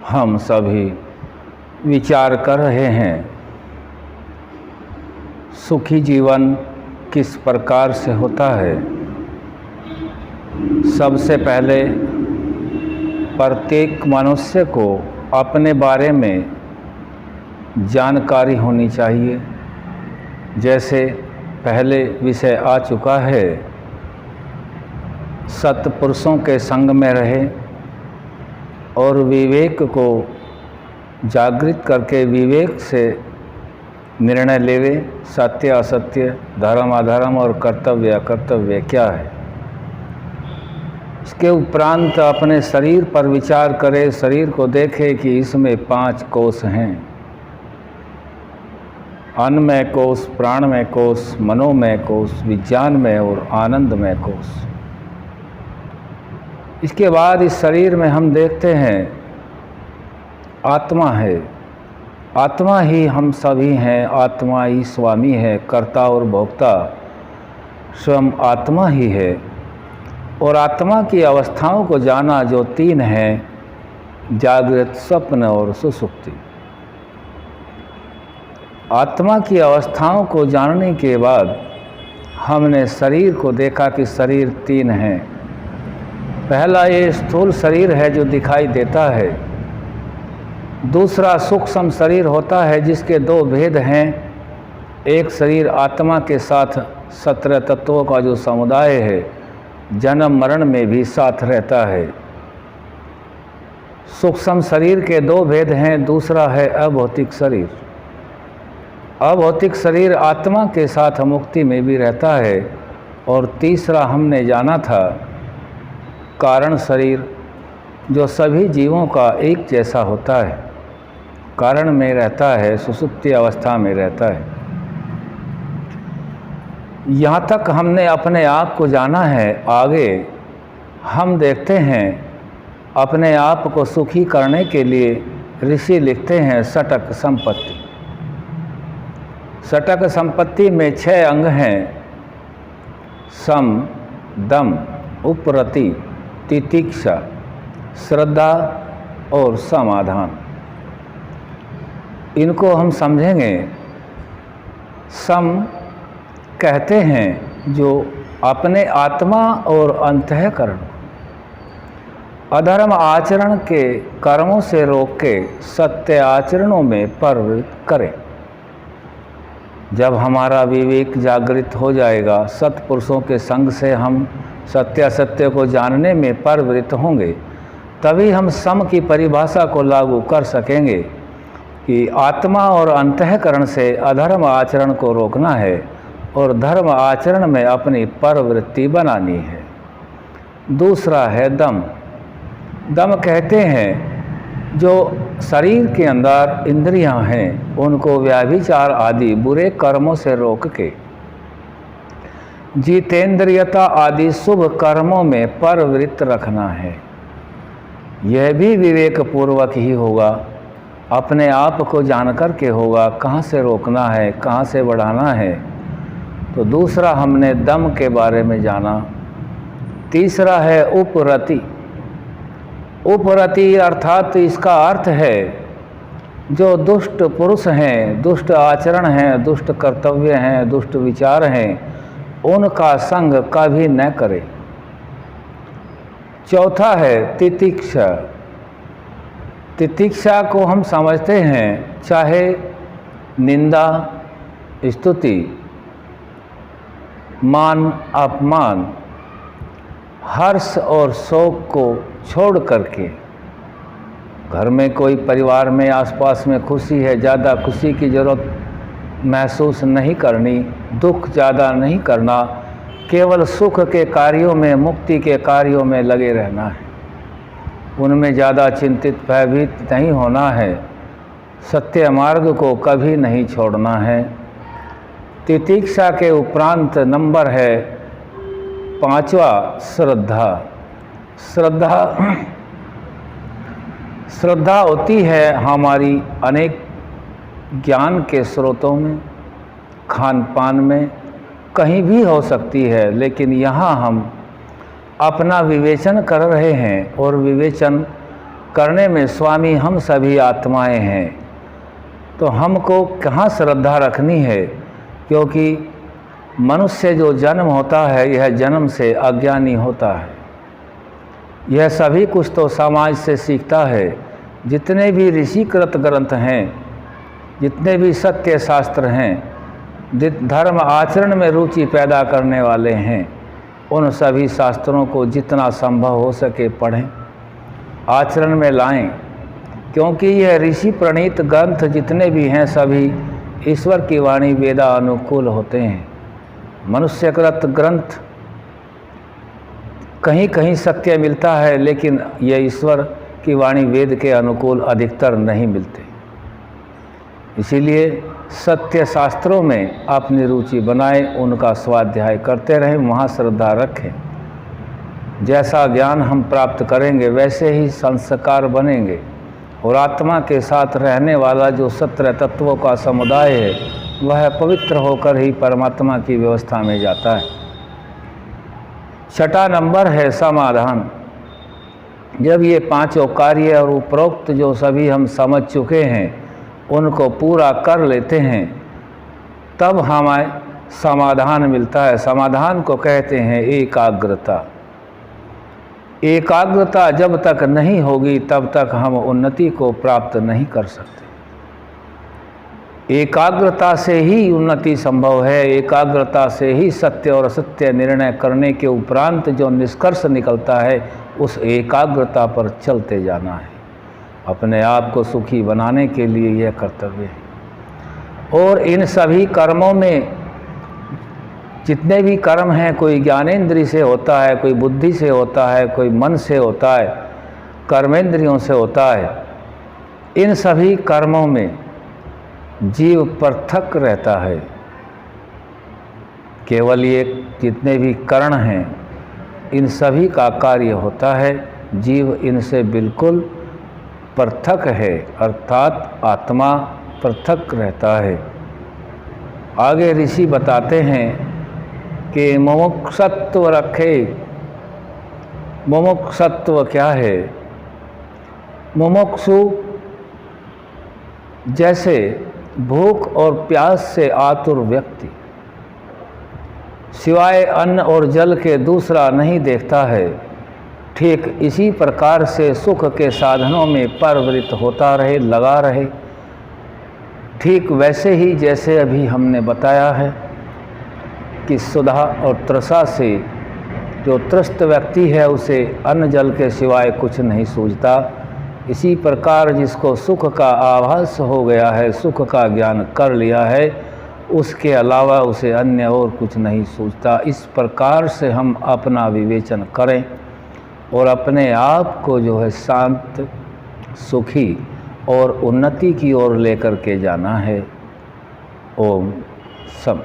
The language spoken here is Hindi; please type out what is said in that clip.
हम सभी विचार कर रहे हैं सुखी जीवन किस प्रकार से होता है। सबसे पहले प्रत्येक मनुष्य को अपने बारे में जानकारी होनी चाहिए। जैसे पहले विषय आ चुका है, सत्पुरुषों के संग में रहे और विवेक को जागृत करके विवेक से निर्णय लेवे। सत्य असत्य, धर्म अधर्म और कर्तव्य अकर्तव्य क्या है। इसके उपरांत अपने शरीर पर विचार करे, शरीर को देखे कि इसमें 5 कोष हैं। अन्नमय कोष, प्राणमय कोष, मनोमय कोष, विज्ञानमय और आनंदमय कोष। इसके बाद इस शरीर में हम देखते हैं आत्मा है। आत्मा ही हम सभी हैं, आत्मा ही स्वामी है, कर्ता और भोक्ता स्वयं आत्मा ही है। और आत्मा की अवस्थाओं को जाना जो 3 हैं, जागृत, स्वप्न और सुषुप्ति। आत्मा की अवस्थाओं को जानने के बाद हमने शरीर को देखा कि शरीर 3 हैं। पहला ये स्थूल शरीर है जो दिखाई देता है। दूसरा सूक्ष्म शरीर होता है जिसके 2 भेद हैं। एक शरीर आत्मा के साथ 17 तत्वों का जो समुदाय है, जन्म मरण में भी साथ रहता है। सूक्ष्म शरीर के 2 भेद हैं। दूसरा है अभौतिक शरीर। अभौतिक शरीर आत्मा के साथ मुक्ति में भी रहता है। और तीसरा हमने जाना था कारण शरीर, जो सभी जीवों का एक जैसा होता है, कारण में रहता है, सुषुप्ति अवस्था में रहता है। यहाँ तक हमने अपने आप को जाना है। आगे हम देखते हैं अपने आप को सुखी करने के लिए ऋषि लिखते हैं षटक संपत्ति। षटक संपत्ति में 6 अंग हैं। सम, दम, उपरति, तितिक्षा, श्रद्धा और समाधान। इनको हम समझेंगे। सम कहते हैं जो अपने आत्मा और अंतःकरण अधर्म आचरण के कर्मों से रोक के सत्य आचरणों में प्रवृत्त करें। जब हमारा विवेक जागृत हो जाएगा, सत्पुरुषों के संग से हम सत्य असत्य को जानने में प्रवृत्त होंगे, तभी हम सम की परिभाषा को लागू कर सकेंगे कि आत्मा और अंतःकरण से अधर्म आचरण को रोकना है और धर्म आचरण में अपनी प्रवृत्ति बनानी है। दूसरा है दम। दम कहते हैं जो शरीर के अंदर इंद्रियां हैं, उनको व्याभिचार आदि बुरे कर्मों से रोक के जितेंद्रियता आदि शुभ कर्मों में प्रवृत्त रखना है। यह भी विवेक पूर्वक ही होगा, अपने आप को जानकर के होगा कहाँ से रोकना है, कहाँ से बढ़ाना है। तो दूसरा हमने दम के बारे में जाना। तीसरा है उपरति। उपरति अर्थात इसका अर्थ है जो दुष्ट पुरुष हैं, दुष्ट आचरण हैं, दुष्ट कर्तव्य हैं, दुष्ट विचार हैं, उनका संग कभी न करे। चौथा है तितिक्षा। तितिक्षा को हम समझते हैं चाहे निंदा, स्तुति, मान, अपमान, हर्ष और शोक को छोड़ करके, घर में कोई परिवार में आसपास में खुशी है, ज़्यादा खुशी की ज़रूरत महसूस नहीं करनी, दुख ज़्यादा नहीं करना, केवल सुख के कार्यों में, मुक्ति के कार्यों में लगे रहना है। उनमें ज़्यादा चिंतित भयभीत नहीं होना है। सत्य मार्ग को कभी नहीं छोड़ना है। तितिक्षा के उपरांत नंबर है 5वां श्रद्धा। श्रद्धा होती है हमारी अनेक ज्ञान के स्रोतों में, खान पान में, कहीं भी हो सकती है। लेकिन यहाँ हम अपना विवेचन कर रहे हैं और विवेचन करने में स्वामी हम सभी आत्माएं हैं, तो हमको कहाँ श्रद्धा रखनी है? क्योंकि मनुष्य जो जन्म होता है यह जन्म से अज्ञानी होता है। यह सभी कुछ तो समाज से सीखता है। जितने भी ऋषिकृत ग्रंथ हैं, जितने भी सत्य शास्त्र हैं, धर्म आचरण में रुचि पैदा करने वाले हैं, उन सभी शास्त्रों को जितना संभव हो सके पढ़ें, आचरण में लाएं। क्योंकि यह ऋषि प्रणीत ग्रंथ जितने भी हैं सभी ईश्वर की वाणी वेदा अनुकूल होते हैं। मनुष्यकृत ग्रंथ कहीं कहीं सत्य मिलता है, लेकिन यह ईश्वर की वाणी वेद के अनुकूल अधिकतर नहीं मिलते। इसीलिए सत्य शास्त्रों में अपनी रुचि बनाएं, उनका स्वाध्याय करते रहें, वहाँ श्रद्धा रखें। जैसा ज्ञान हम प्राप्त करेंगे वैसे ही संस्कार बनेंगे, और आत्मा के साथ रहने वाला जो 17 तत्वों का समुदाय है वह पवित्र होकर ही परमात्मा की व्यवस्था में जाता है। 6वां नंबर है समाधान। जब ये 5 कार्य और उपरोक्त जो सभी हम समझ चुके हैं उनको पूरा कर लेते हैं, तब हमें समाधान मिलता है। समाधान को कहते हैं एकाग्रता। एकाग्रता जब तक नहीं होगी तब तक हम उन्नति को प्राप्त नहीं कर सकते। एकाग्रता से ही उन्नति संभव है। एकाग्रता से ही सत्य और असत्य निर्णय करने के उपरांत जो निष्कर्ष निकलता है उस एकाग्रता पर चलते जाना है। अपने आप को सुखी बनाने के लिए यह कर्तव्य है। और इन सभी कर्मों में जितने भी कर्म हैं, कोई ज्ञानेंद्रिय से होता है, कोई बुद्धि से होता है, कोई मन से होता है, कर्मेंद्रियों से होता है, इन सभी कर्मों में जीव पृथक रहता है। केवल ये जितने भी कर्ण हैं इन सभी का कार्य होता है, जीव इनसे बिल्कुल पृथक है, अर्थात आत्मा पृथक रहता है। आगे ऋषि बताते हैं कि मुमुक्षुत्व रखे। मुमुक्षुत्व क्या है? मुमुक्षु जैसे भूख और प्यास से आतुर व्यक्ति सिवाय अन्न और जल के दूसरा नहीं देखता है, ठीक इसी प्रकार से सुख के साधनों में प्रवृत्त होता रहे, लगा रहे। ठीक वैसे ही जैसे अभी हमने बताया है कि सुधा और तृषा से जो त्रस्त व्यक्ति है उसे अन्न जल के सिवाय कुछ नहीं सूझता, इसी प्रकार जिसको सुख का आभास हो गया है, सुख का ज्ञान कर लिया है, उसके अलावा उसे अन्य और कुछ नहीं सूझता। इस प्रकार से हम अपना विवेचन करें और अपने आप को जो है शांत, सुखी और उन्नति की ओर लेकर के जाना है। ओम सम।